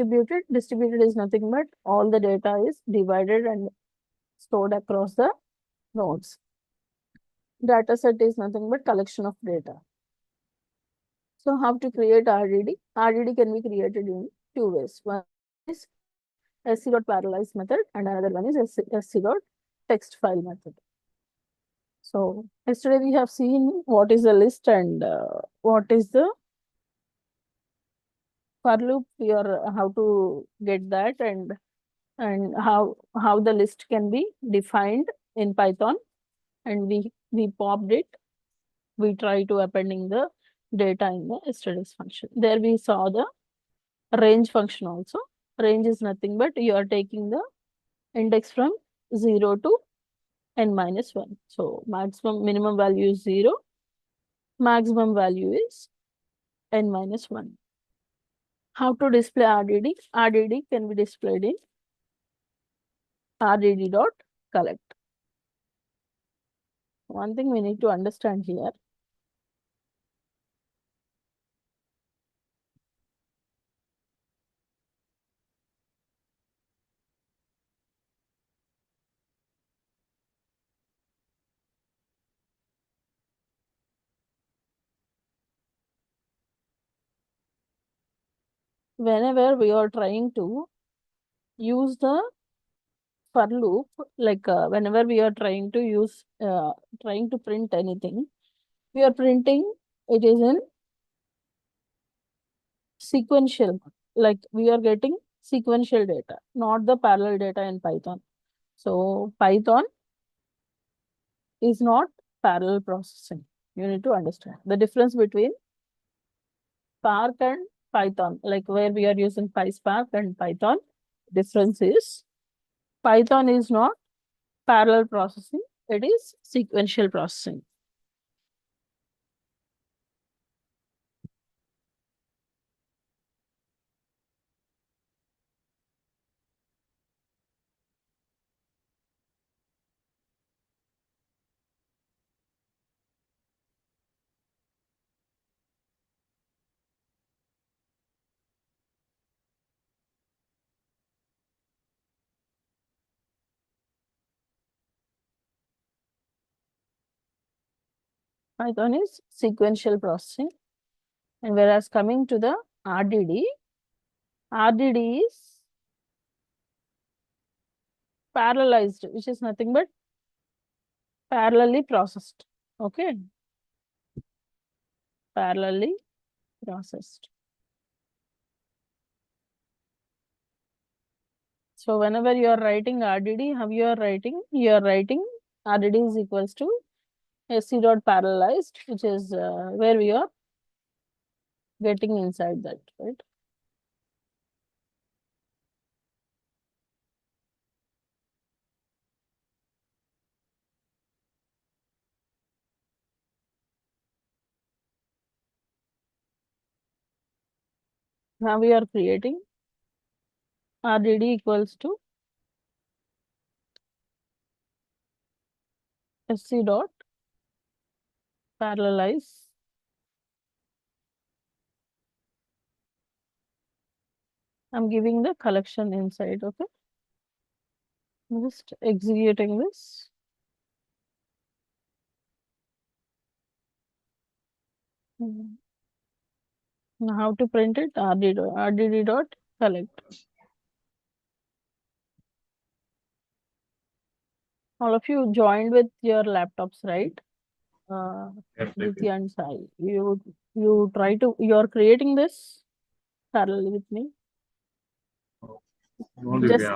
distributed? Distributed is nothing but all the data is divided and stored across the nodes. Data set is nothing but collection of data. So how to create RDD? RDD can be created in two ways. One is sc.parallelize method and another one is sc.text file method. So yesterday we have seen what is the list and what is the for loop. We are how to get that and how the list can be defined in Python, and we popped it. We try to appending the data in the yesterday's function. There we saw the range function also. Range is nothing but you are taking the index from 0 to n minus 1. So minimum value is 0. Maximum value is n minus 1. How to display RDD? RDD can be displayed in rdd.collect. One thing we need to understand here. Whenever we are trying to use the for loop, like whenever we are trying to use, trying to print anything, we are printing, it is in sequential, like we are getting sequential data, not the parallel data in Python. So Python is not parallel processing. You need to understand the difference between Spark and Python, like where we are using PySpark and Python. Difference is Python is not parallel processing, it is sequential processing. Python is sequential processing, and whereas coming to the RDD, RDD is parallelized, which is nothing but parallelly processed. Okay, parallelly processed. So whenever you are writing RDD, how you are writing? You are writing RDD is equals to sc.parallelized, which is where we are getting inside that, right? Now we are creating RDD equals to sc.parallelize. I'm giving the collection inside, okay? Just executing this. Now how to print it? rdd.collect. All of you joined with your laptops, right? Nitya and Sai. You try to, you're creating this parallel with me. Just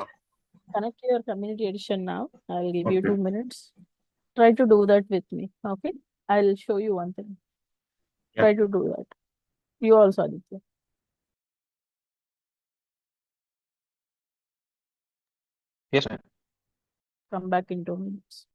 connect your community edition now. I'll give you 2 minutes. Try to do that with me. Okay. I'll show you one thing. Try to do that. You also, Aditya. Yes, ma'am. Come back in 2 minutes.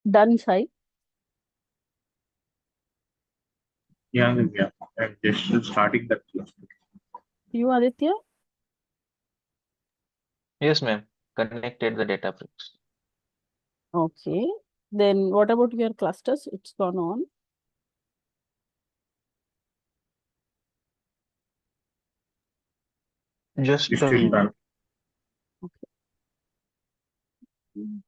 Done, Sai. Yeah, yeah. I'm just starting that cluster. You, Aditya? Yes, ma'am. Connected the data bricks. Okay. Then what about your clusters? It's gone on. Just It's a still done. minute. Okay. Mm.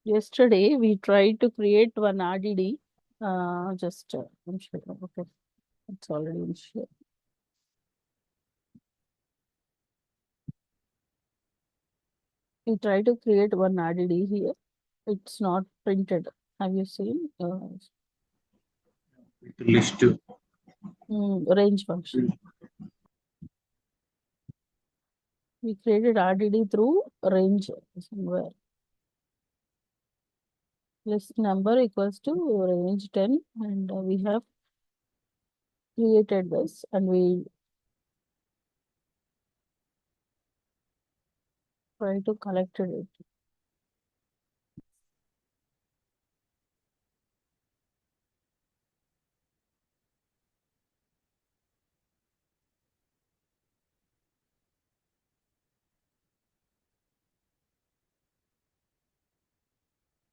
Yesterday, we tried to create one RDD. Just I'm sure. Okay, it's already in share. We tried to create one RDD here. It's not printed. Have you seen? List. Range function. We created RDD through range somewhere. List number equals to range 10, and we have created this, and we try to collect it.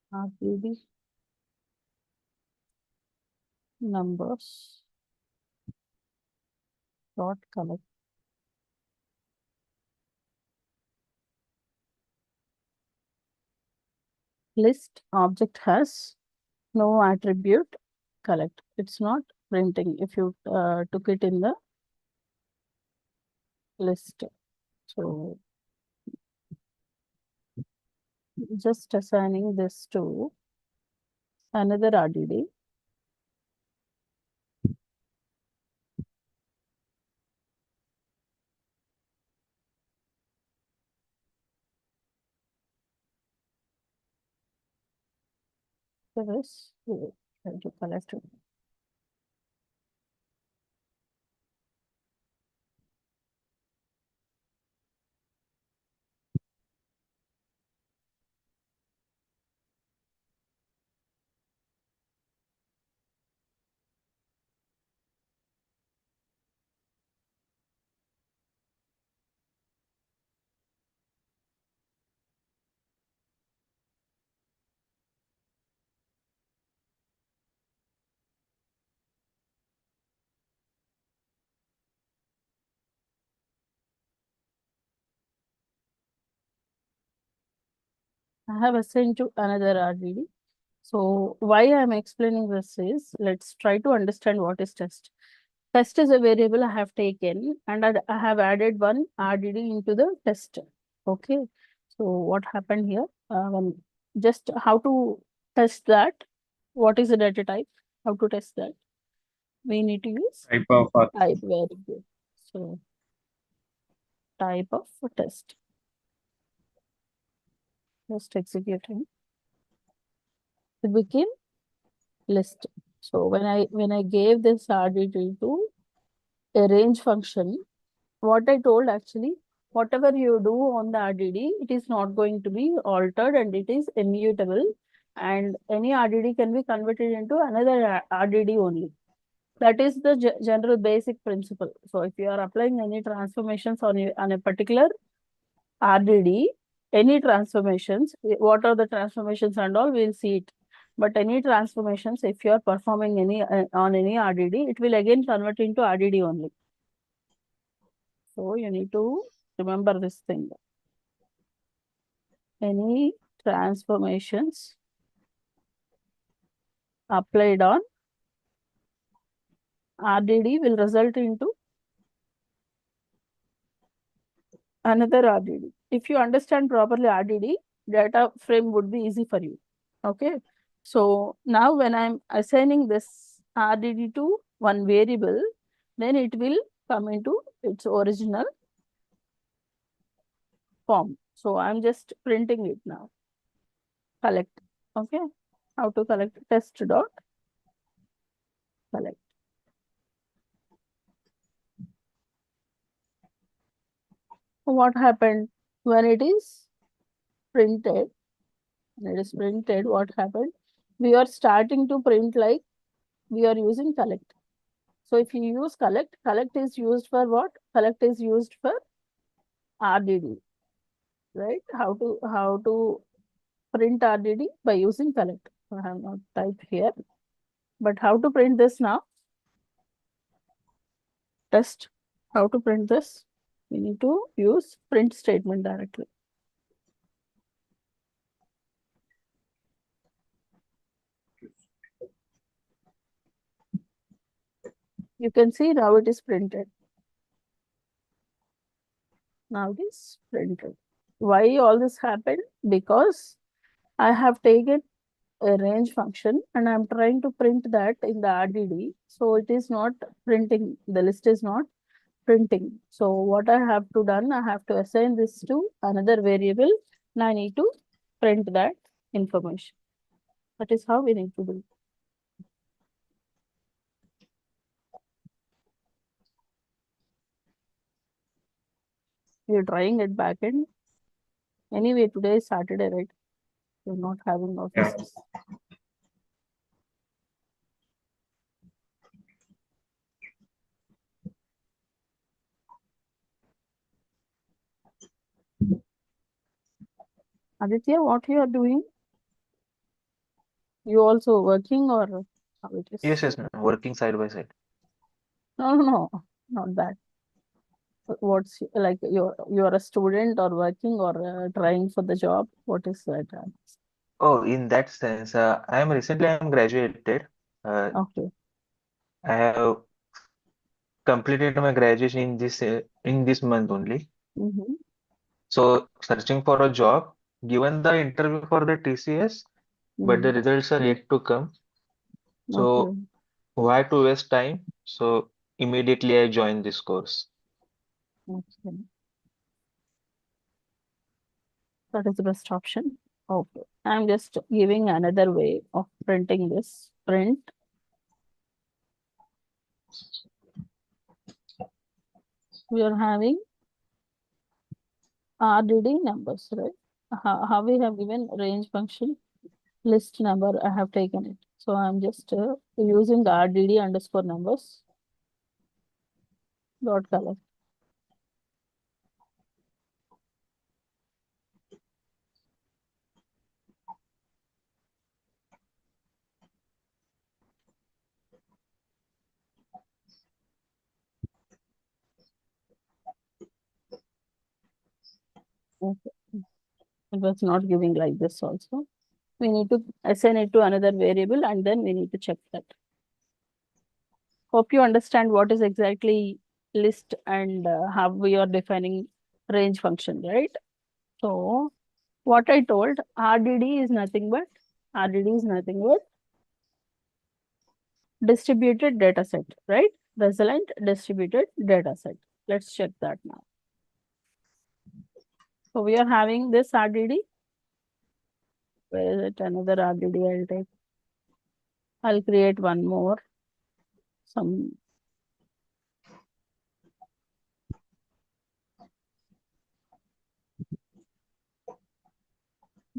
RDD numbers dot collect. List object has no attribute collect. It's not printing if you took it in the list. So just assigning this to another RDD. So this we try to collect it. I have assigned to another RDD. So why I'm explaining this is, let's try to understand what is test. Test is a variable I have taken, and I have added one RDD into the test. Okay. So what happened here? Just how to test that? What is the data type? How to test that? We need to use Type of type. Very good. So type of test. Just executing. It became list. So when I gave this RDD to a range function, what I told actually, whatever you do on the RDD, it is not going to be altered and it is immutable, and any RDD can be converted into another RDD only. That is the general basic principle. So if you are applying any transformations on a particular RDD, any transformations, what are the transformations and all, we'll see it. But any transformations, if you are performing any on any RDD, it will again convert into RDD only. So you need to remember this thing. Any transformations applied on RDD will result into another RDD. If you understand properly RDD, data frame would be easy for you. Okay. So now when I'm assigning this RDD to one variable, then it will come into its original form. So I'm just printing it now. Collect. Okay. How to collect? Test dot collect. What happened when it is printed? When it is printed, what happened? We are starting to print like we are using collect. So if you use collect, collect is used for what? Collect is used for RDD, right? How to print RDD by using collect. I have not typed here, but how to print this now? Test. How to print this? We need to use print statement directly. You can see now it is printed. Now it is printed. Why all this happened? Because I have taken a range function and I'm trying to print that in the RDD. So it is not printing, the list is not printing. So what I have to done, I have to assign this to another variable and I need to print that information. That is how we need to do. We're trying it back end. Anyway, today is Saturday, right? We're not having Yeah. offices. Aditya, what you are doing? You also working or how it is? Yes, ma'am. Working side by side. No, not that. What's like you're a student or working or trying for the job? What is that? Oh, in that sense, I'm graduated. Okay. I have completed my graduation in this month only. Mm-hmm. So searching for a job, given the interview for the TCS, but the Mm. results are yet to come. Okay. So why to waste time? So immediately I joined this course. Okay. That is the best option. Okay. I'm just giving another way of printing this. Print. We are having RDD numbers, right? How we have given range function list number, I have taken it. So I'm just using the RDD underscore numbers dot color. Okay. It was not giving like this also. We need to assign it to another variable and then we need to check that. Hope you understand what is exactly list and how we are defining range function, right? So what I told RDD is nothing but distributed data set, right? Resilient distributed data set. Let's check that now. So we are having this RDD. Where is it? Another RDD I'll take. I'll create one more. Some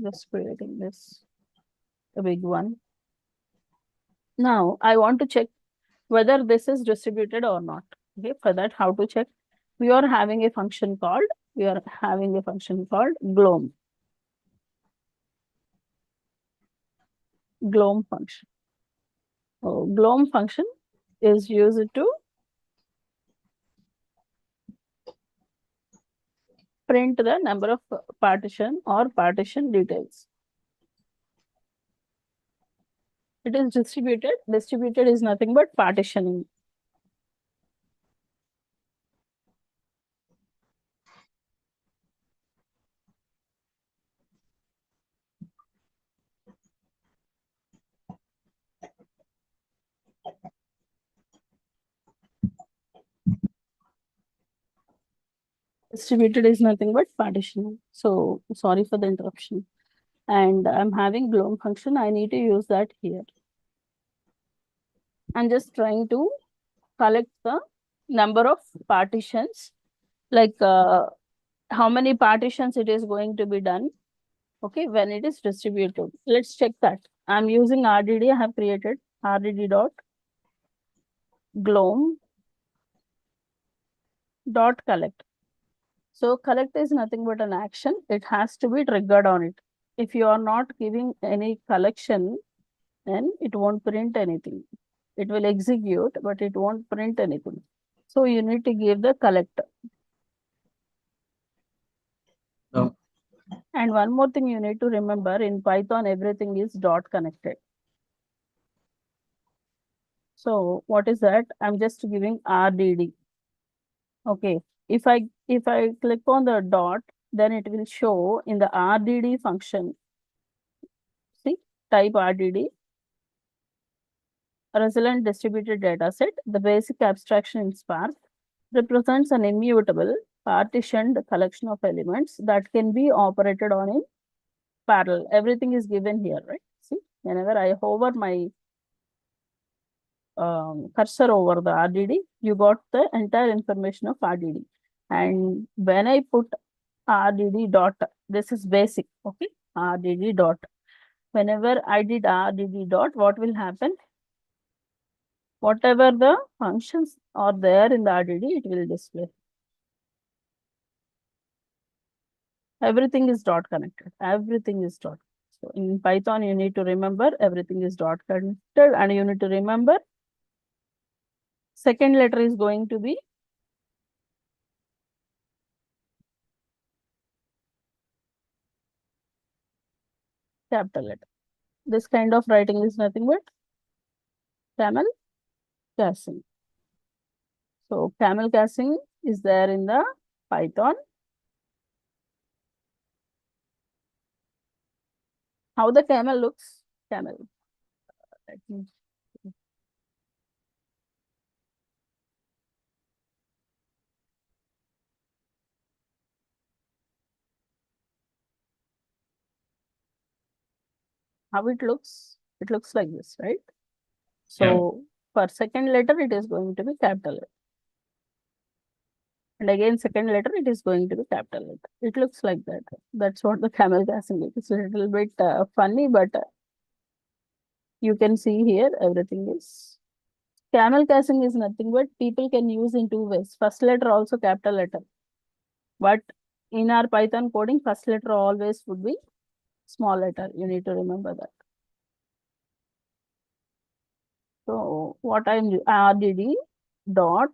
just creating this, a big one. Now I want to check whether this is distributed or not. Okay, for that, how to check? We are having a function called glom. Glom function. So glom function is used to print the number of partition or partition details. It is distributed. Distributed is nothing but partitioning. distributed is nothing but partition. So sorry for the interruption. And I'm having gloom function. I need to use that here. I'm just trying to collect the number of partitions, like how many partitions it is going to be done, okay, when it is distributed. Let's check that. I'm using RDD. I have created RDD dot gloom dot collect. So collect is nothing but an action. It has to be triggered on it. If you are not giving any collection, then it won't print anything. It will execute, but it won't print anything. So you need to give the collect. No. And one more thing you need to remember, in Python, everything is dot connected. So what is that? I'm just giving RDD. Okay. If I click on the dot, then it will show in the RDD function. See, type RDD, resilient distributed data set. The basic abstraction in Spark represents an immutable partitioned collection of elements that can be operated on in parallel. Everything is given here, right? See, whenever I hover my cursor over the RDD, you got the entire information of RDD. And when I put RDD dot, this is basic, okay? RDD dot. Whenever I did RDD dot, what will happen? Whatever the functions are there in the RDD, it will display. Everything is dot connected. Everything is dot. So in Python, you need to remember everything is dot connected, and you need to remember second letter is going to be capital letter. This kind of writing is nothing but camel casing. So camel casing is there in the Python. How the camel looks? Camel. Let me see. How it looks? It looks like this, right? So for second letter, it is going to be capital letter. And again, second letter, it is going to be capital letter. It looks like that. That's what the camel casing is. It's a little bit funny, but you can see here, everything is. Camel casing is nothing but people can use in two ways. First letter also capital letter. But in our Python coding, first letter always would be small letter. You need to remember that. So what I'm RDD dot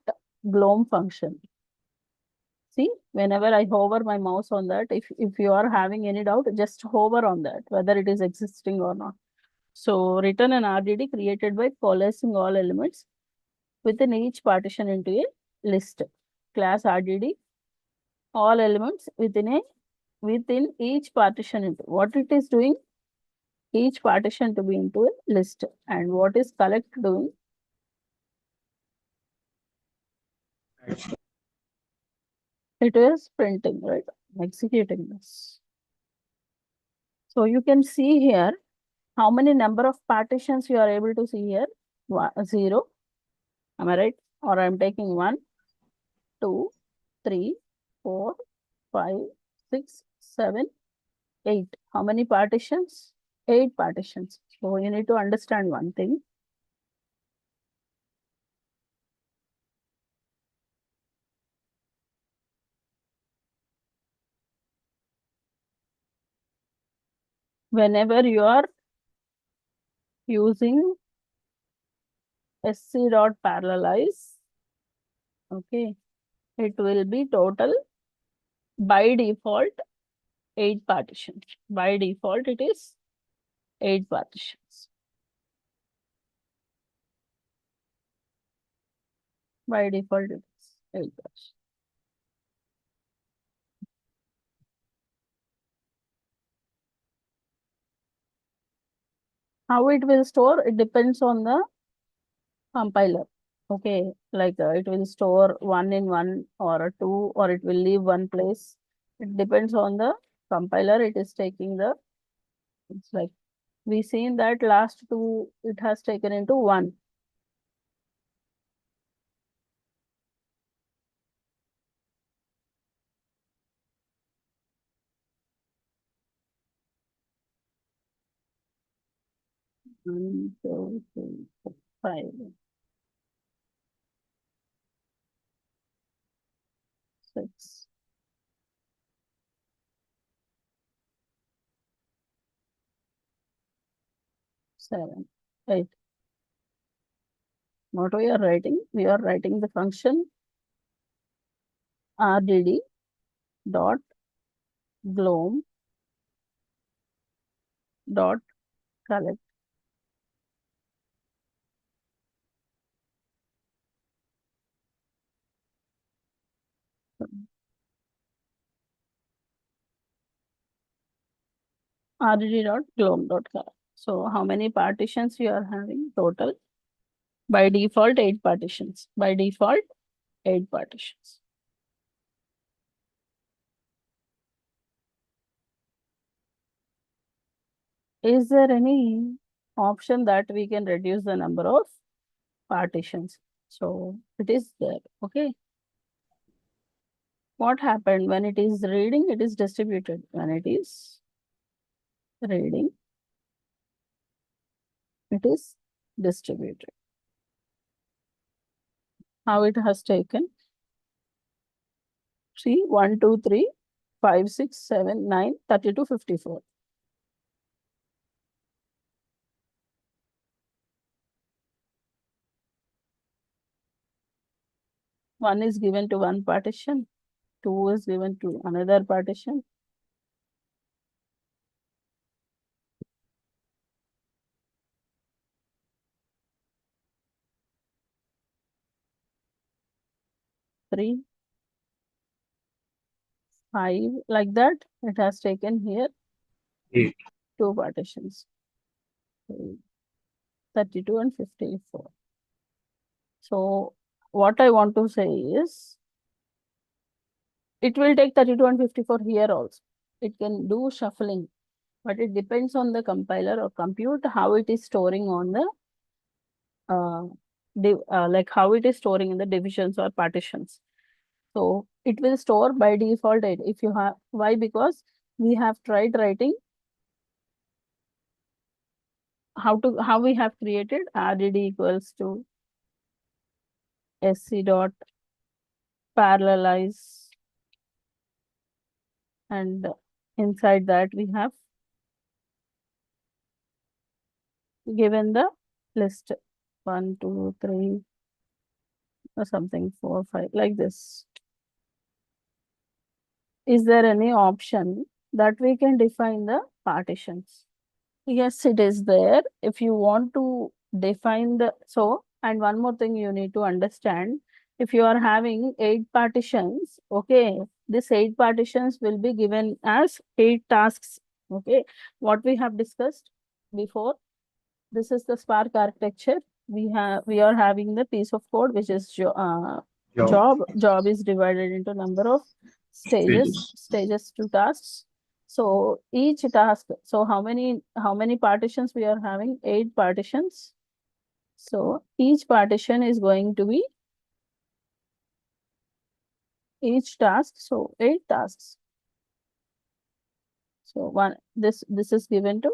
gloom function. See, whenever I hover my mouse on that, if you are having any doubt, just hover on that, whether it is existing or not. So return an RDD created by coalescing all elements within each partition into a list. Class RDD, all elements within each partition into what it is doing, each partition to be into a list. And what is collect doing? It is printing, right? Executing this. So you can see here how many number of partitions you are able to see here. 0. Am I right? Or I'm taking 1, 2, 3, 4, 5, 6, 7, 8. How many partitions? 8 partitions. So you need to understand one thing. Whenever you are using sc dot parallelize, okay, it will be total by default 8 partitions. By default, it is 8 partitions. By default, it is 8 partitions. How it will store? It depends on the compiler. Okay, like it will store one in one or a two, or it will leave one place. It depends on the compiler. It is taking the, it's like we seen that last two, it has taken into one. One, two, three, four, five, six, seven, eight. What we are writing? We are writing the function rdd dot glom dot collect. rdd dot glom dot collect. So how many partitions you are having total? By default, 8 partitions. By default, 8 partitions. Is there any option that we can reduce the number of partitions? So it is there. Okay. What happened when it is reading? It is distributed. When it is reading, it is distributed. How it has taken? See, 1, 2, 3, 5, 6, 7, 9, 32, 54. One is given to one partition, 2 is given to another partition. Three, 5, like that. It has taken here 8. 2 partitions. 32 and 54. So what I want to say is, it will take 32 and 54 here also. It can do shuffling, but it depends on the compiler or compute how it is storing on the like how it is storing in the divisions or partitions. So it will store by default 8. If you have, why? Because we have tried writing how we have created rdd equals to sc dot parallelize, and inside that we have given the list 1, 2, 3 or something 4, 5 like this. Is there any option that we can define the partitions? Yes, it is there. If you want to define the, so, and one more thing you need to understand, if you are having 8 partitions, okay, this 8 partitions will be given as 8 tasks. Okay, what we have discussed before, this is the Spark architecture. We are having the piece of code which is Job. Job is divided into number of stages to tasks. So each task, so how many partitions we are having? 8 partitions. So each partition is going to be each task. So 8 tasks. So this is given to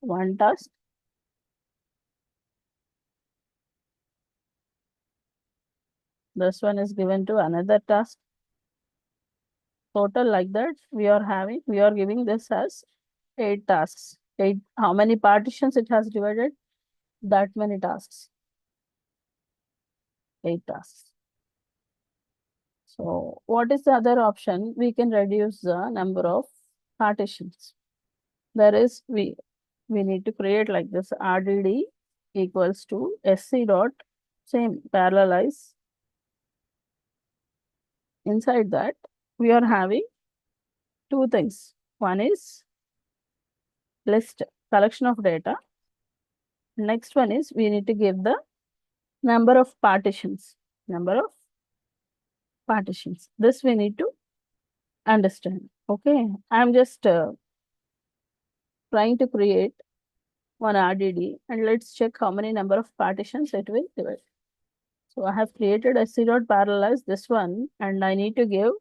one task. This one is given to another task. Total like that we are giving this as 8 tasks. 8, how many partitions it has divided? That many tasks. 8 tasks. So what is the other option? We can reduce the number of partitions. There is, we need to create like this rdd equals to sc dot, same, parallelize. Inside that we are having 2 things. One is list, collection of data. Next one is we need to give the number of partitions. Number of partitions. This we need to understand. Okay, I'm just trying to create one RDD and let's check how many number of partitions it will give it. So I have created a dot parallelize this one and I need to give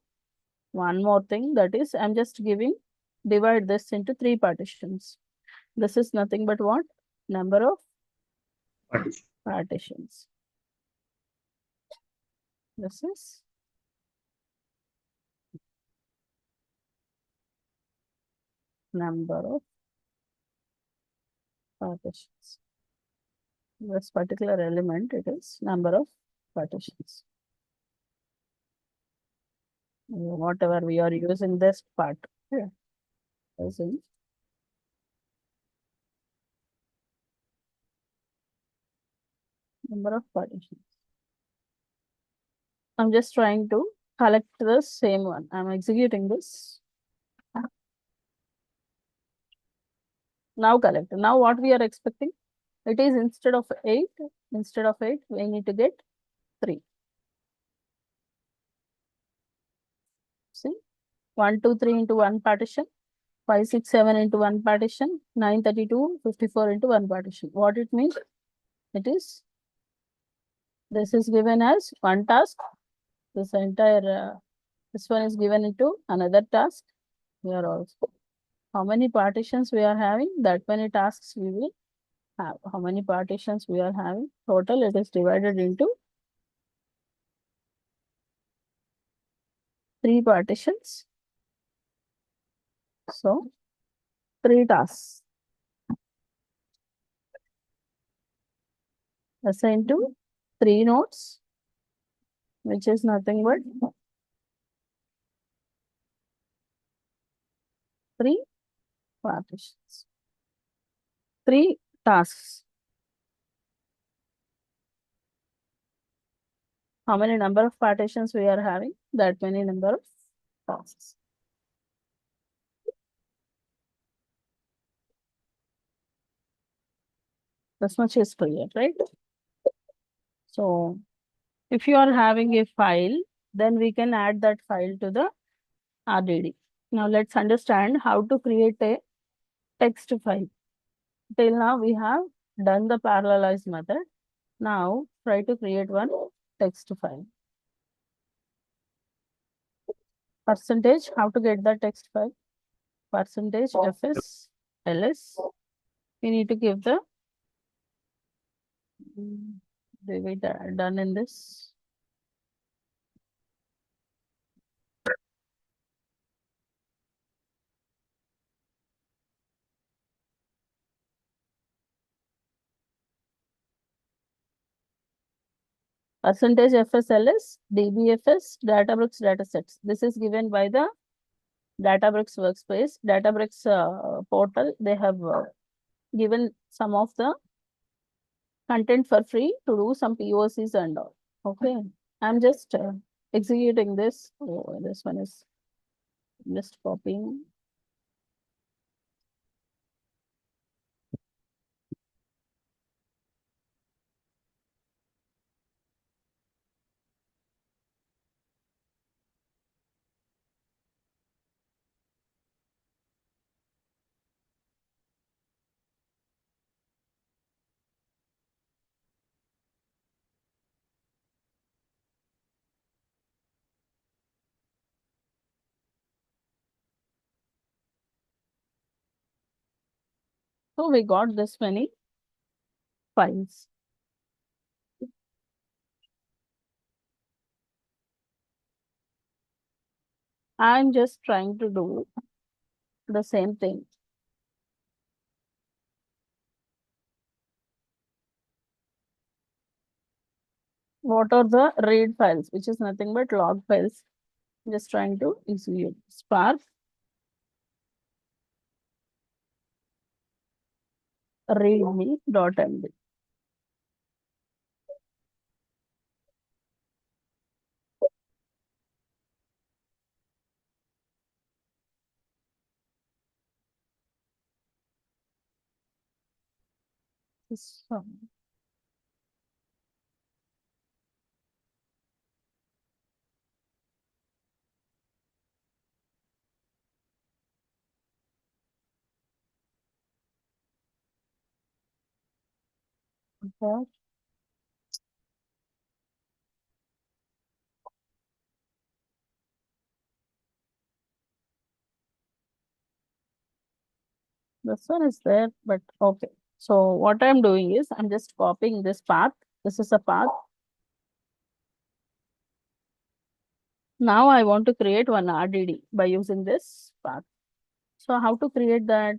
one more thing, that is I'm just giving divide this into 3 partitions. This is nothing but what? Number of Partition. partitions. This is number of partitions. This particular element, it is number of partitions. Whatever we are using this part here, using number of partitions. I'm just trying to collect the same one. I'm executing this. Now collect. Now what we are expecting? It is instead of 8, we need to get 3. See, 1, 2, 3 into 1 partition, 5, 6, 7 into 1 partition, 9, 32, 54 into 1 partition. What it means? It is, this is given as one task. This entire, this one is given into another task. Here also. How many partitions we are having? That many tasks we will have. How many partitions we are having? Total, it is divided into 3 partitions. So, 3 tasks assigned to 3 nodes, which is nothing but 3 partitions. 3 tasks. How many number of partitions we are having? That many number of tasks. This much is clear, right? So, if you are having a file, then we can add that file to the RDD. Now, let's understand how to create a text file. Till now, we have done the parallelize method. Now, try to create one text file. Percentage, how to get the text file? Percentage fs ls. We need to give the we done in this. Percentage FSLS, DBFS, Databricks datasets. This is given by the Databricks workspace, Databricks portal. They have given some of the content for free to do some POCs and all. Okay, I'm just executing this. Oh, this one is just copying. So we got this many files. I'm just trying to do the same thing. What are the read files, which is nothing but log files. Just trying to execute spark readme.md. So, Okay. This one is there, but okay. So what I'm doing is I'm just copying this path. This is a path. Now I want to create one RDD by using this path. So how to create that?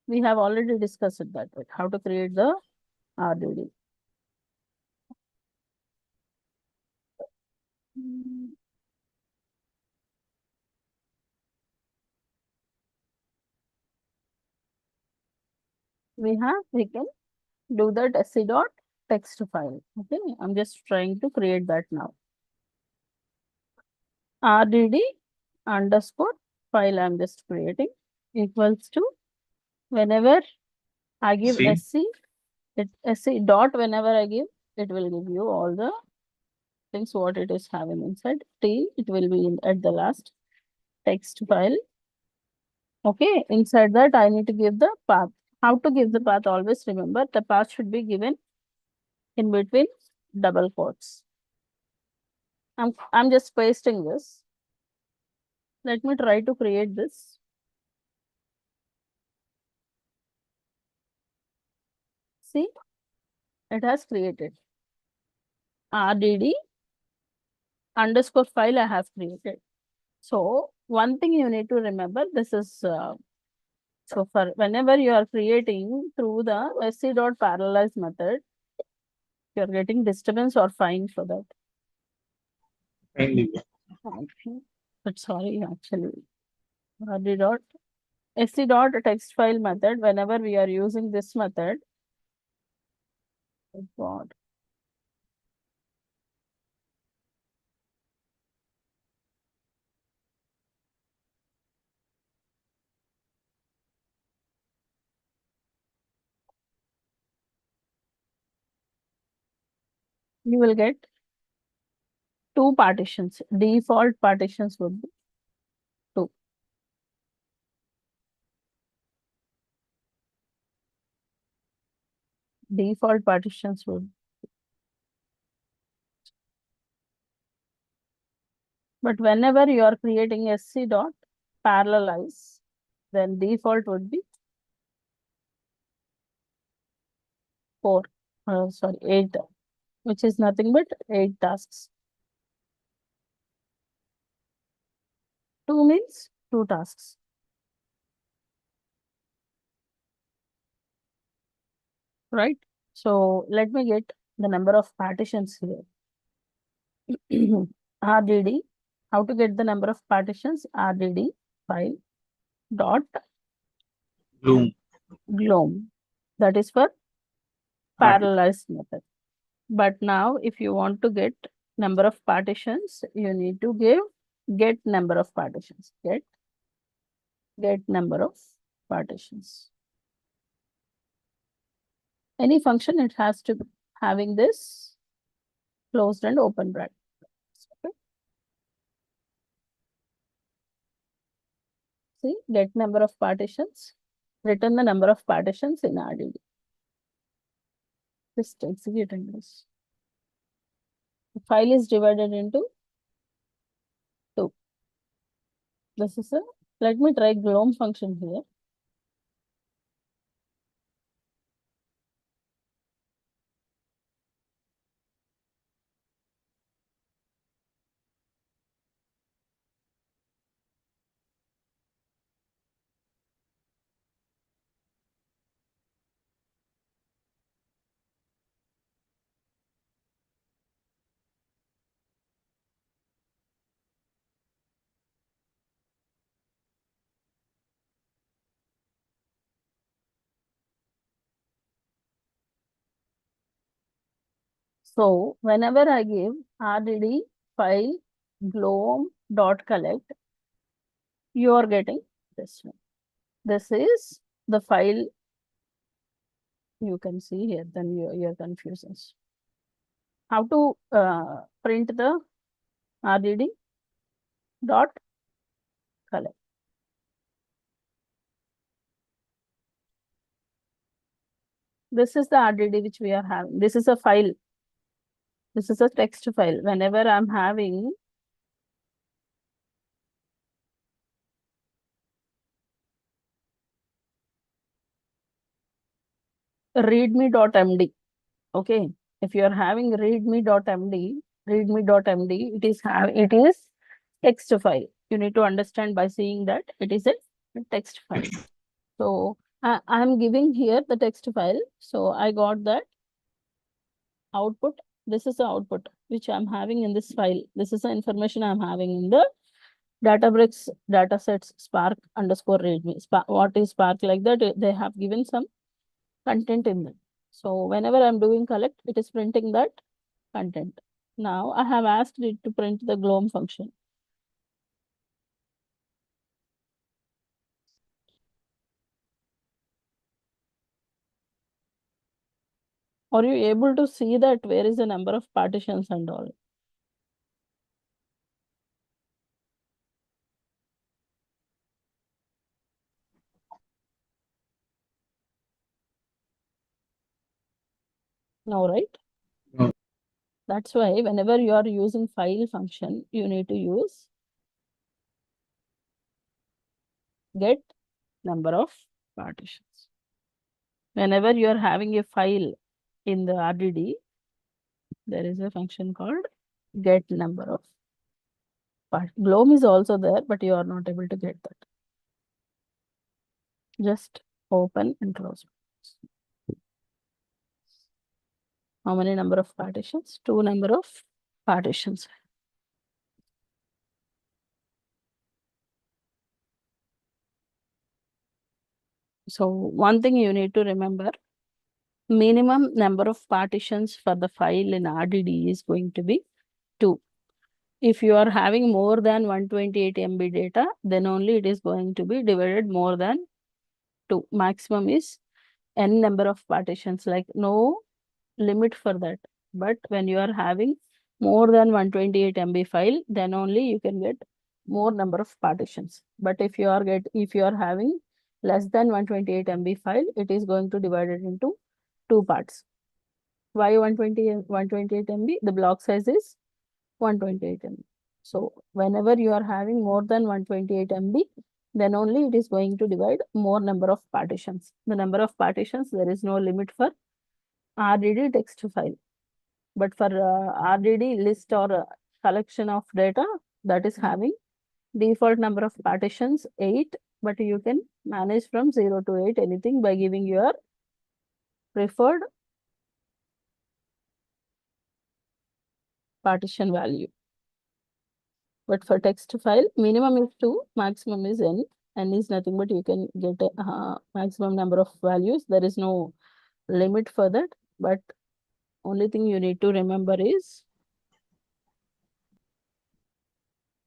We have already discussed it that way. How to create the RDD. We can do that sc dot text file. Okay, I'm just trying to create that now. RDD underscore file I'm just creating equals to whenever I give See, sc dot whenever I give, it will give you all the things what it is having inside. T, it will be at the last text file. Okay, inside that I need to give the path. How to give the path? Always remember the path should be given in between double quotes. I'm just pasting this. Let me try to create this. See, it has created RDD underscore file I have created. So one thing you need to remember, this is so for whenever you are creating through the sc dot parallelize method, you're getting disturbance or fine for that. kindly. Okay. But sorry, actually, RD dot sc dot text file method. Whenever we are using this method, oh God, you will get two partitions. Default partitions would be two. Default partitions would. But whenever you are creating sc dot parallelize, then default would be 4, sorry, 8, which is nothing but 8 tasks. 2 means 2 tasks. Right? So let me get the number of partitions here. RDD. How to get the number of partitions? RDD file dot Bloom. glom. That is for parallelized method. But now if you want to get number of partitions, you need to give get number of partitions. Get number of partitions. Any function, it has to be having this closed and open bracket. Okay. See, get number of partitions, return the number of partitions in RDD. Just executing this. The file is divided into 2. This is a, let me try glom function here. So whenever I give RDD file glom dot collect, you are getting this one. This is the file you can see here, then your confusions. How to print the RDD dot collect. This is the RDD which we are having. This is a file. This is a text file. Whenever I'm having readme.md, okay. If you are having readme.md, it is text file. You need to understand by seeing that it is a text file. So I'm giving here the text file. So I got that output. This is the output which I'm having in this file. This is the information I'm having in the Databricks datasets Spark underscore readme. What is Spark like that? They have given some content in them. So whenever I'm doing collect, it is printing that content. Now I have asked it to print the gloom function. Are you able to see that where is the number of partitions and all? No, right? No. That's why whenever you are using file function, you need to use get number of partitions. Whenever you are having a file in the RDD, there is a function called get number of part. Gloom is also there, but you are not able to get that. Just open and close. How many number of partitions? 2 number of partitions. So one thing you need to remember, minimum number of partitions for the file in RDD is going to be 2. If you are having more than 128 MB data, then only it is going to be divided more than 2. Maximum is n number of partitions, like no limit for that. But when you are having more than 128 MB file, then only you can get more number of partitions. But if you are having less than 128 MB file, it is going to divide it into 2 parts. Why 128 MB? The block size is 128 MB. So whenever you are having more than 128 MB, then only it is going to divide more number of partitions. The number of partitions, there is no limit for RDD text file. But for RDD list or collection of data, that is having default number of partitions 8, but you can manage from 0 to 8 anything by giving your preferred partition value. But for text file, minimum is 2, maximum is n. N is nothing but you can get a maximum number of values. There is no limit for that. But only thing you need to remember is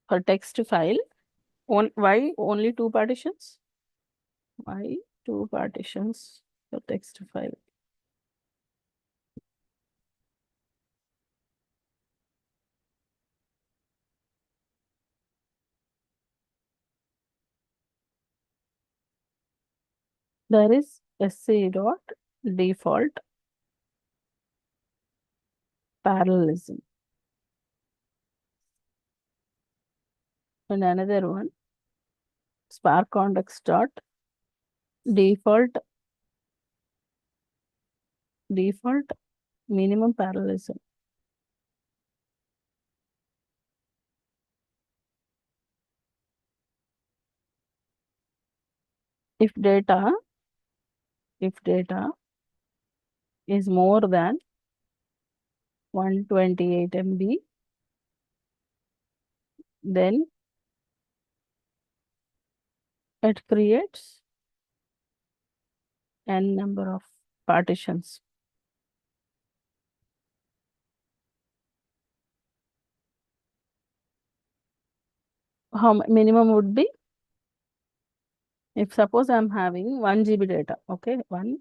for text file, why only 2 partitions? Why 2 partitions for text file? There is sc dot default parallelism. And another one, spark context dot default minimum parallelism. If data is more than 128 MB, then it creates n number of partitions. How minimum would be? If suppose I'm having 1 GB data, okay, 1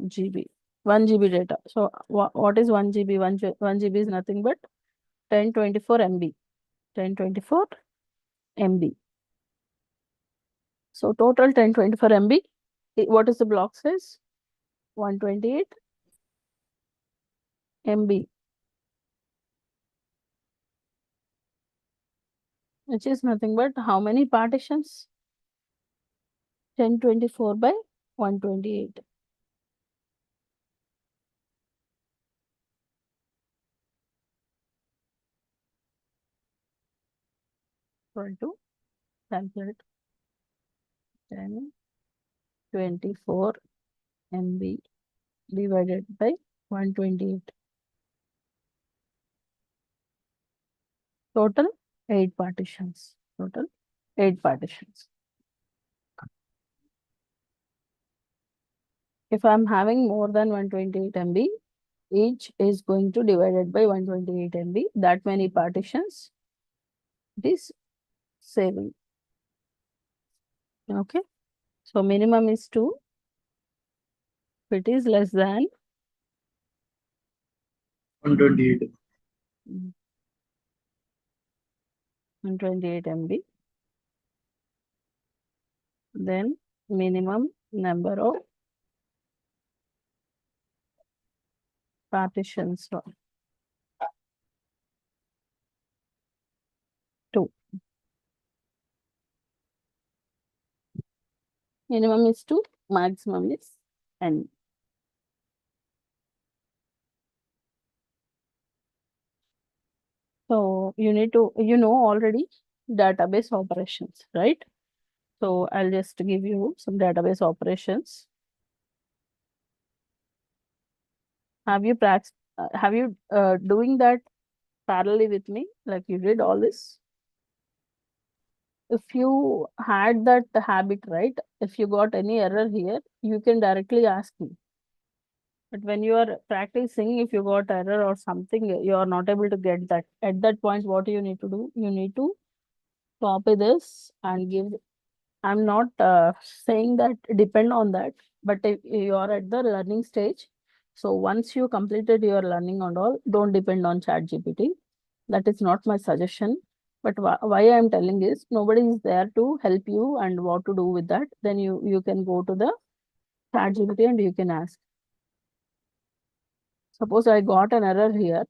GB, 1 GB data. So what is 1 GB? 1 GB is nothing but 1024 MB. 1024 MB. So total 1024 MB. What is the block size? 128 MB, which is nothing but how many partitions? 1024 by 128. Equal to calculate 1024 MB divided by 128. Total 8 partitions. Total 8 partitions. If I'm having more than 128 MB, each is going to divided by 128 MB. That many partitions it is saving. Okay. So minimum is 2. If it is less than 128. 128 MB, then minimum number of partitions are 2. Minimum is 2, maximum is n. So you need to, already database operations, right? So I'll just give you some database operations. Have you practiced, doing that parallelly with me? Like you did all this? If you had that habit, right? If you got any error here, you can directly ask me. But when you are practicing, if you got error or something, you are not able to get that. At that point, what you need to do? You need to copy this and give. I'm not saying that depend on that, but if you are at the learning stage, so once you completed your learning and all, don't depend on ChatGPT. That is not my suggestion. But why I am telling is nobody is there to help you and what to do with that. Then you can go to the ChatGPT and you can ask. Suppose I got an error here.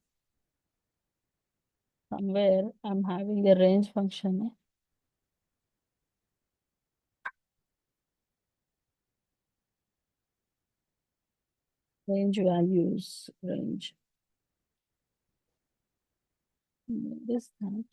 Somewhere I'm having a range function. Range values, range. This, that.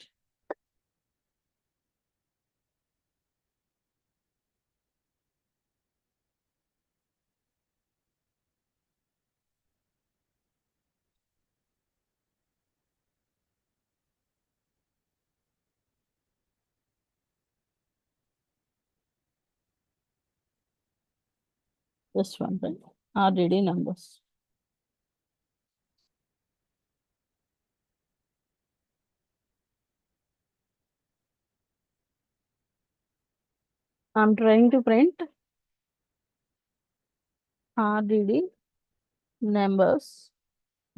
This one, right? RDD numbers. I'm trying to print RDD numbers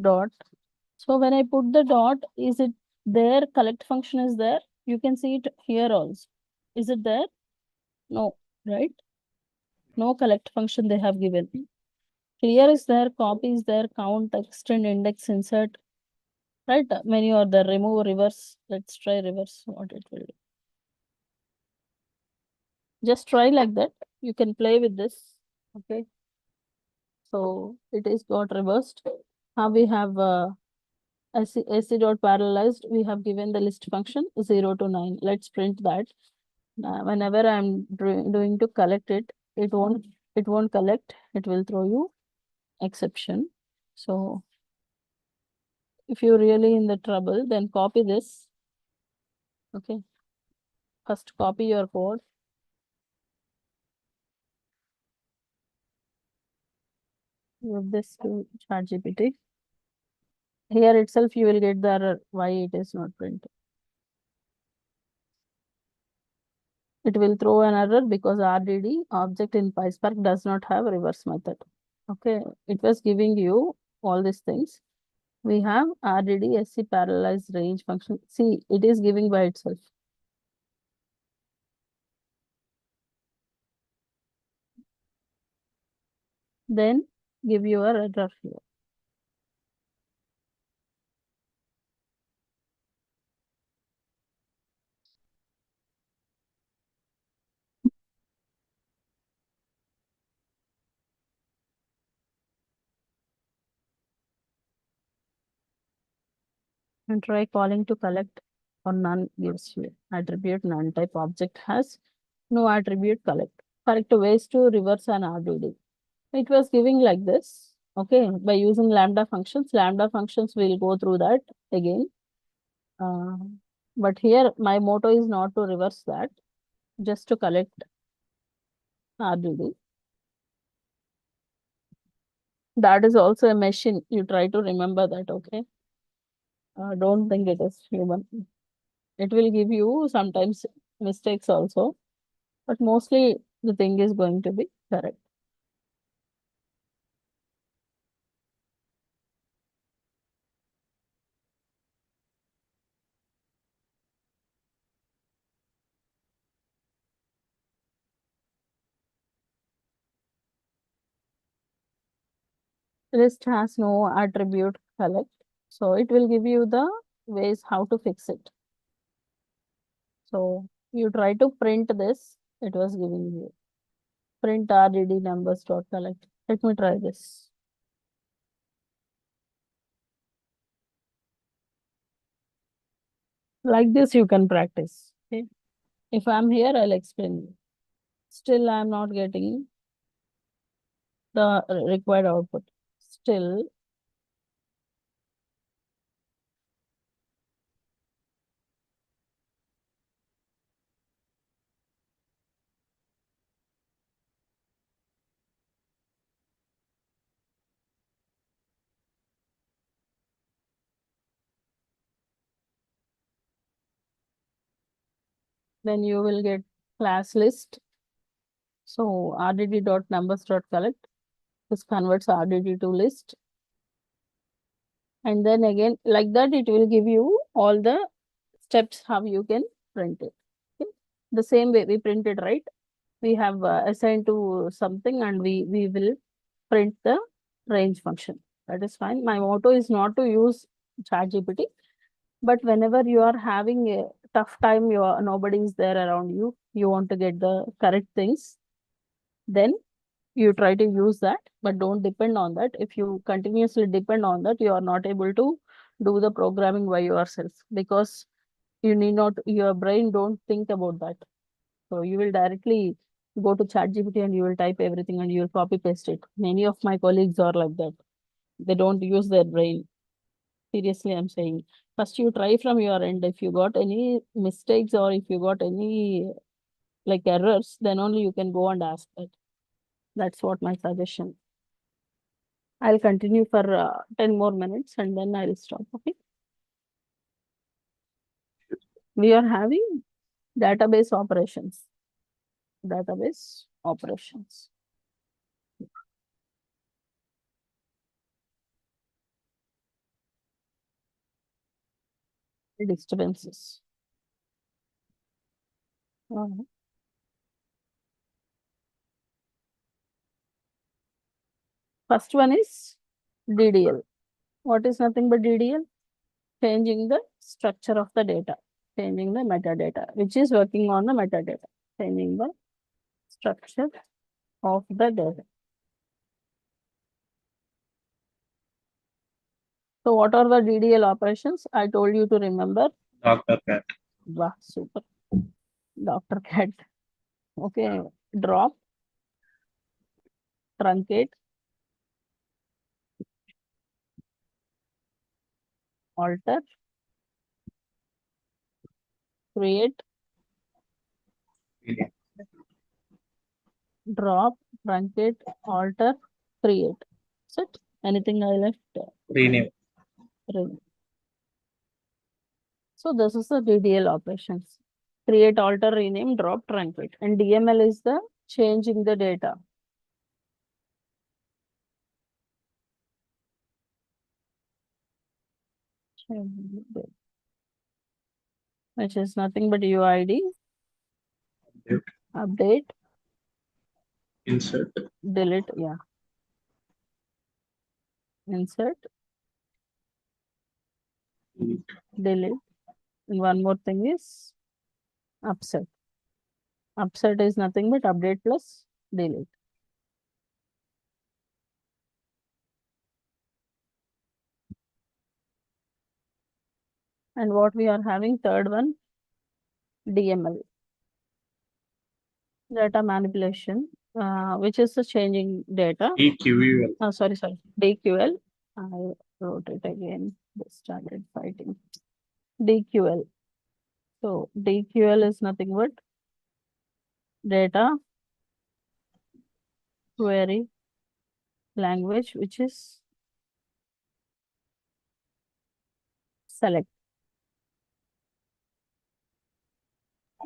dot. So when I put the dot, is it there? Collect function is there. You can see it here also. Is it there? No, right? No collect function they have given. Clear is there, copy is there, count, extend, index, insert. Right? When you are the remove, reverse. Let's try reverse. What it will do. Just try like that. You can play with this. Okay. So it is got reversed. Now we have AC dot parallelized. We have given the list function 0 to 9. Let's print that. Whenever I'm doing to collect it, it won't collect. It will throw you exception. So if you're really in the trouble, then copy this. Okay. First copy your code. Give this to ChatGPT. Here itself you will get the error why it is not printed. It will throw an error because RDD object in PySpark does not have reverse method. Okay, it was giving you all these things. We have RDD SC parallelized range function. See, it is giving by itself. Then give you a error here. And try calling to collect or none gives you attribute none type object has no attribute collect. Correct ways to reverse an RDD. It was giving like this. Okay, by using lambda functions we'll go through that again. But here my motto is not to reverse that, just to collect RDD. That is also a machine. You try to remember that, okay? Don't think it is human. It will give you sometimes mistakes also, but mostly the thing is going to be correct. List has no attribute collect, so it will give you the ways how to fix it. So you try to print this, it was giving you print RDD numbers dot collect. Let me try this. Like this you can practice. Okay. If I'm here, I'll explain you. Still, I'm not getting the required output. Still, then you will get class list. So RDD dot numbers dot collect. This converts RDD to list. And then again, like that, it will give you all the steps how you can print it. Okay. The same way we printed, right? We have assigned to something and we will print the range function. That is fine. My motto is not to use ChatGPT, but whenever you are having a tough time, nobody is there around you, you want to get the correct things, then you try to use that, but don't depend on that. If you continuously depend on that, you are not able to do the programming by yourself, because you need not, your brain don't think about that. So you will directly go to ChatGPT and you will type everything and you will copy paste it. Many of my colleagues are like that. They don't use their brain. Seriously, I'm saying. First, you try from your end. If you got any mistakes or if you got any like errors, then only you can go and ask that. That's what my suggestion. I'll continue for 10 more minutes and then I'll stop. Okay. We are having database operations. Database operations. Disturbances. Uh, First one is DDL. What is nothing but DDL? Changing the structure of the data, changing the metadata, which is working on the metadata, changing the structure of the data. So what are the DDL operations? I told you to remember. Dr. Cat. Wow, super. Dr. Cat. Okay. Drop, truncate, alter, create, Rename. drop, truncate, alter, create. That's it. Anything I left? Rename. Remove. So this is the DDL operations. Create, alter, rename, drop, truncate. And DML is the changing the data. Which is nothing but UID, Update. update, Insert. delete, yeah. insert, delete. delete. And one more thing is upset. Upset is nothing but update plus delete. And what we are having, third one, DML, data manipulation, which is the changing data. EQL. Sorry, DQL. I wrote it again. They started fighting. DQL. So DQL is nothing but data query language, which is select.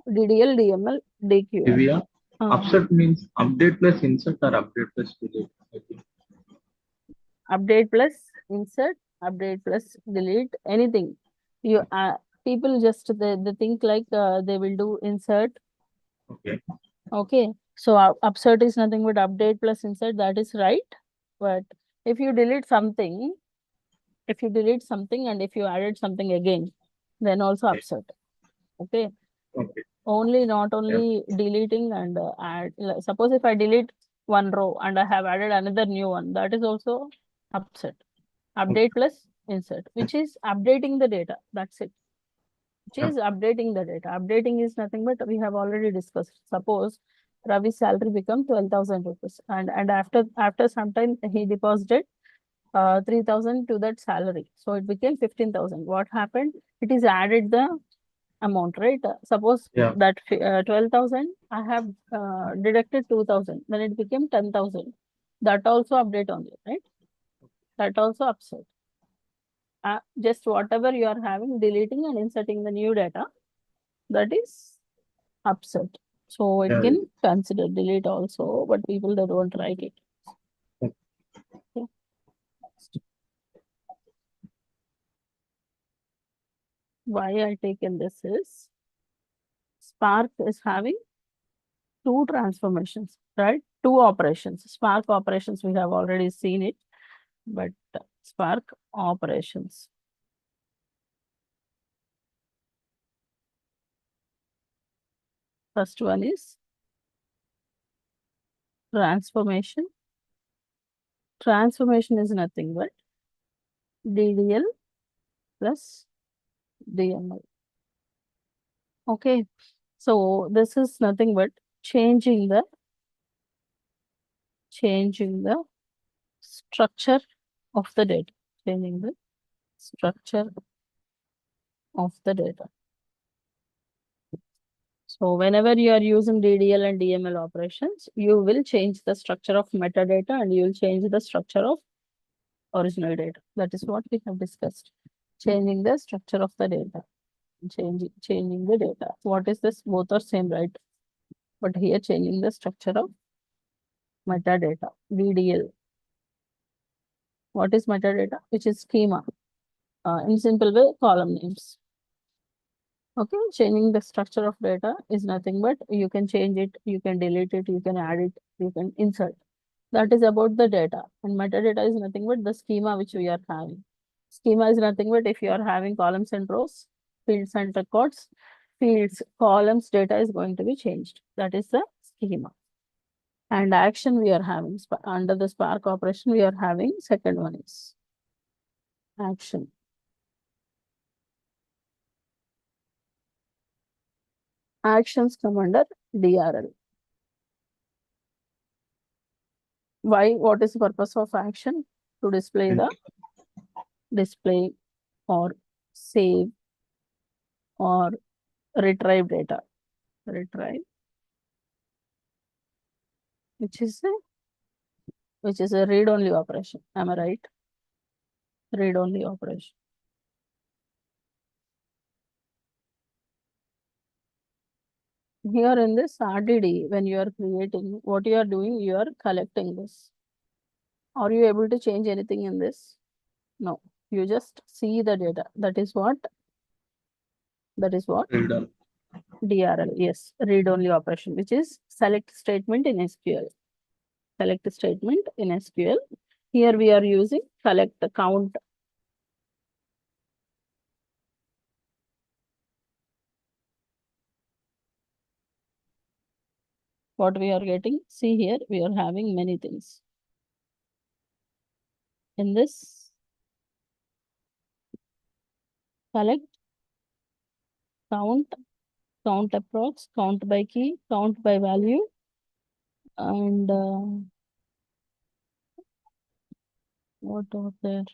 DDL, DML, DQL. Divya, upset means update plus insert or update plus delete. Update plus insert, update plus delete, anything. You people just they think like they will do insert. Okay. Okay, so upsert is nothing but update plus insert. That is right. But if you delete something, and if you added something again, then also Okay. upsert. Okay. Okay. Not only deleting and add. Suppose if I delete one row and I have added another new one, that is also upset. Update plus insert, which is updating the data. That's it. Which is updating the data. Updating is nothing but we have already discussed. Suppose Ravi's salary become 12,000 rupees, and after some time he deposited 3,000 to that salary, so it became 15,000. What happened? It is added the amount, right? Suppose that 12,000 I have deducted 2,000, then it became 10,000. That also update only, right? That also upset. Just whatever you are having, deleting and inserting the new data, that is upset. So it can consider delete also, but people they don't like it. Okay. Why I taken this is Spark is having two transformations, right? Two operations. Spark operations, we have already seen it, but Spark operations. First one is transformation. Transformation is nothing but DDL plus DML. Okay, so this is nothing but changing the structure of the data. Changing the structure of the data. So whenever you are using DDL and DML operations, you will change the structure of metadata and you will change the structure of original data. That is what we have discussed. Changing the structure of the data. Changing the data. What is this? Both are same, right? But here changing the structure of metadata. DDL. What is metadata? Which is schema. In simple way, column names. Okay, changing the structure of data is nothing but you can change it, you can delete it, you can add it, you can insert. That is about the data. And metadata is nothing but the schema which we are having. Schema is nothing but if you are having columns and rows, fields and records, fields, columns, data is going to be changed. That is the schema. And action we are having under the Spark operation, we are having second one is action. Actions come under DRL. Why? What is the purpose of action? To display or save or retrieve data. Retrieve, which is a read-only operation. Am I right? Read-only operation. Here in this RDD, when you are creating, what you are doing, you are collecting this. Are you able to change anything in this? No. You just see the data. That is what? DRL, yes, read-only operation, which is select statement in SQL. Select statement in SQL. Here we are using collect count. What we are getting, see here, we are having many things. In this, collect, count, count approx, count by key, count by value, and what was there?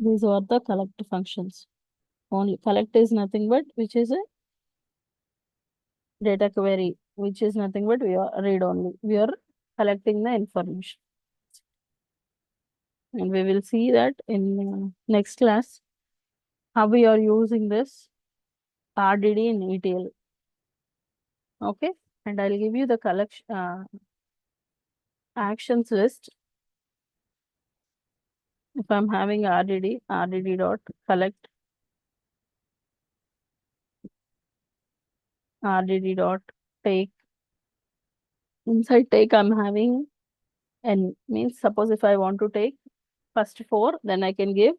These are the collect functions. Only collect is nothing but which is a data query, which is nothing but we are read only. We are collecting the information. And we will see that in next class how we are using this RDD in ETL. Okay, and I'll give you the collection actions list. If I'm having RDD dot collect, RDD dot take. Inside take, I'm having n, means suppose if I want to take first 4, then I can give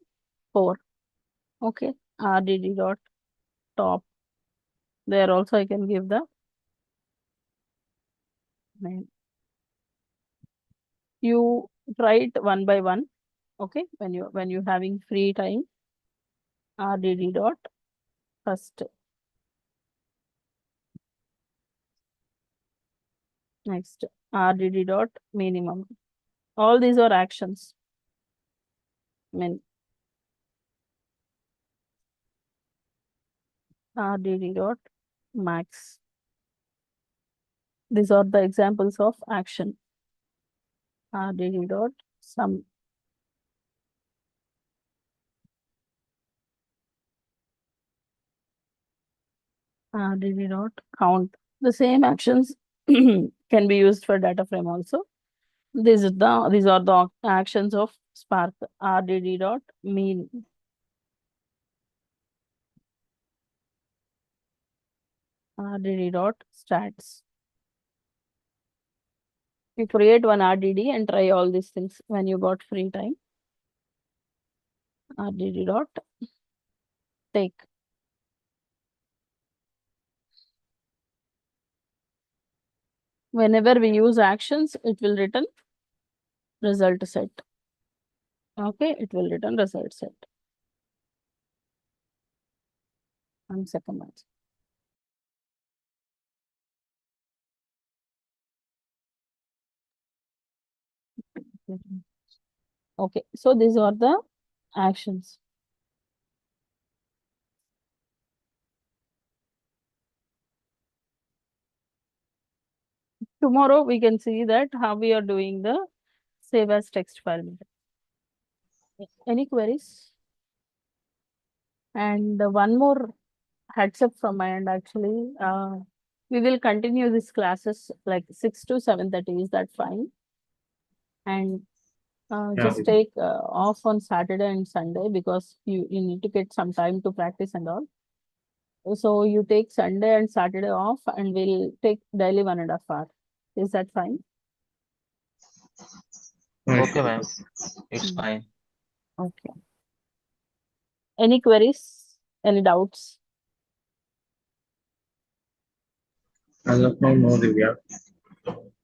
4. Okay, RDD dot top. There also I can give the name. You try it one by one. Okay, when you having free time, RDD dot first. Next, RDD dot minimum. All these are actions. Min. RDD dot max. These are the examples of action. RDD dot sum. RDD dot count. The same actions can be used for data frame also. These are the actions of Spark. RDD dot mean. RDD dot stats. You create one RDD and try all these things when you got free time. RDD dot take. Whenever we use actions, it will return result set. Okay, it will return result set. 1 second. Okay, so these are the actions. Tomorrow we can see that how we are doing the save as text file method. Any queries? And one more heads up from my end actually. We will continue these classes like 6 to 7:30. Is that fine? And Yeah, just take off on Saturday and Sunday because you need to get some time to practice and all. So you take Sunday and Saturday off and we'll take daily 1.5 hours. Is that fine? Okay, ma'am. It's Mm. fine. Okay. Any queries? Any doubts? as of now, no, Divya.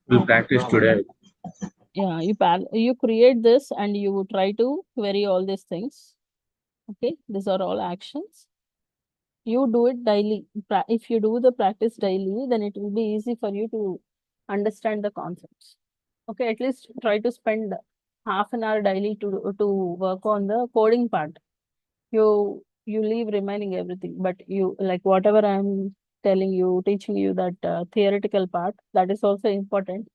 We'll Okay. practice today. Yeah, you create this and you try to query all these things. Okay, these are all actions. You do it daily. If you do the practice daily, then it will be easy for you to understand the concepts. Okay, at least try to spend half an hour daily to work on the coding part. You leave remaining everything, but you like whatever I'm telling you, teaching you that theoretical part, that is also important.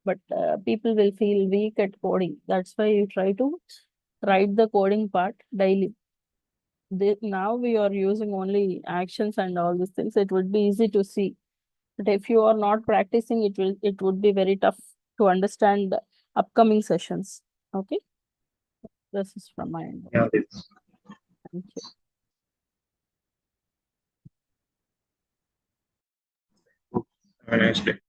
But people will feel weak at coding. That's why you try to write the coding part daily. Now we are using only actions and all these things. It would be easy to see. But if you are not practicing, it would be very tough to understand the upcoming sessions. Okay, this is from my end. Yeah, Thank you. Have a nice day.